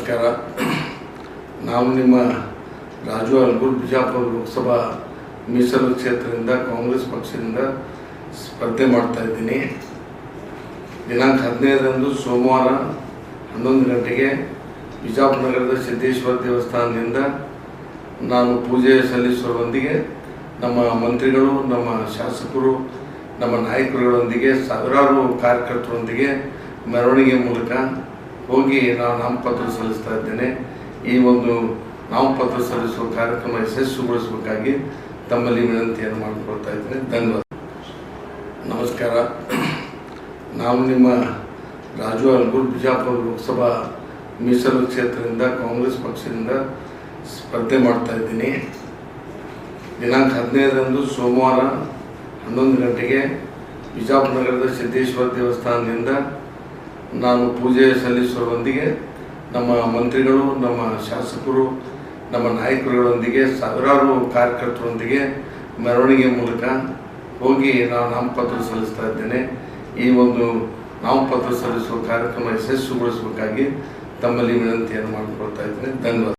ನಮಸ್ಕಾರ. ನಾನು ನಿಮ್ಮ ರಾಜು ಅಲ್ಗೂರ್ ಬಿಜಾಪುರ ಲೋಕಸಭಾ ಮೀಸಲು ಕ್ಷೇತ್ರದಿಂದ ಕಾಂಗ್ರೆಸ್ ಪಕ್ಷದಿಂದ ಸ್ಪರ್ಧೆ ಮಾಡ್ತಾ ಇದ್ದೀನಿ. ದಿನಾಂಕ 15ರಂದು ಸೋಮವಾರ 11 ಗಂಟೆಗೆ ಬಿಜಾಪುರ ನಗರದ ಸಿದ್ದೇಶ್ವರ ದೇವಸ್ಥಾನದಿಂದ ನಾನು ಪೂಜೆ ಸಲ್ಲಿಸುವುದರೊಂದಿಗೆ ನಮ್ಮ ಮಂತ್ರಿಗಳು, ನಮ್ಮ ಶಾಸಕರು, ನಮ್ಮ ನಾಯಕರುಗಳೊಂದಿಗೆ ಸಾವಿರಾರು ಕಾರ್ಯಕರ್ತರೊಂದಿಗೆ ಮೆರವಣಿಗೆ ಮೂಲಕ ಹೋಗಿ ನಾನು ನಾಮಪತ್ರ ಸಲ್ಲಿಸ್ತಾ ಇದ್ದೇನೆ. ಈ ಒಂದು ನಾಮಪತ್ರ ಸಲ್ಲಿಸುವ ಕಾರ್ಯಕ್ರಮ ಯಶಸ್ವಿಗೊಳಿಸಬೇಕಾಗಿ ತಮ್ಮಲ್ಲಿ ವಿನಂತಿಯನ್ನು ಮಾಡಿಕೊಳ್ತಾ ಇದ್ದೇನೆ. ಧನ್ಯವಾದ. ನಮಸ್ಕಾರ. ನಾನು ನಿಮ್ಮ ರಾಜು ಅಲ್ಗೂರ್ ಬಿಜಾಪುರ ಲೋಕಸಭಾ ಮೀಸಲು ಕ್ಷೇತ್ರದಿಂದ ಕಾಂಗ್ರೆಸ್ ಪಕ್ಷದಿಂದ ಸ್ಪರ್ಧೆ ಮಾಡ್ತಾ ಇದ್ದೀನಿ. ದಿನಾಂಕ 15ರಂದು ಸೋಮವಾರ 11 ಗಂಟೆಗೆ ಬಿಜಾಪುರ ನಗರದ ಸಿದ್ದೇಶ್ವರ ದೇವಸ್ಥಾನದಿಂದ ನಾನು ಪೂಜೆ ಸಲ್ಲಿಸುವುದರೊಂದಿಗೆ ನಮ್ಮ ಮಂತ್ರಿಗಳು, ನಮ್ಮ ಶಾಸಕರು, ನಮ್ಮ ನಾಯಕರುಗಳೊಂದಿಗೆ ಸಾವಿರಾರು ಕಾರ್ಯಕರ್ತರೊಂದಿಗೆ ಮೆರವಣಿಗೆ ಮೂಲಕ ಹೋಗಿ ನಾನು ನಾಮಪತ್ರ ಸಲ್ಲಿಸ್ತಾ ಇದ್ದೇನೆ. ಈ ಒಂದು ನಾಮಪತ್ರ ಸಲ್ಲಿಸುವ ಕಾರ್ಯಕ್ರಮ ಯಶಸ್ವಿಗೊಳಿಸಬೇಕಾಗಿ ತಮ್ಮಲ್ಲಿ ವಿನಂತಿಯನ್ನು ಮಾಡಿಕೊಳ್ತಾ ಇದ್ದೇನೆ. ಧನ್ಯವಾದ.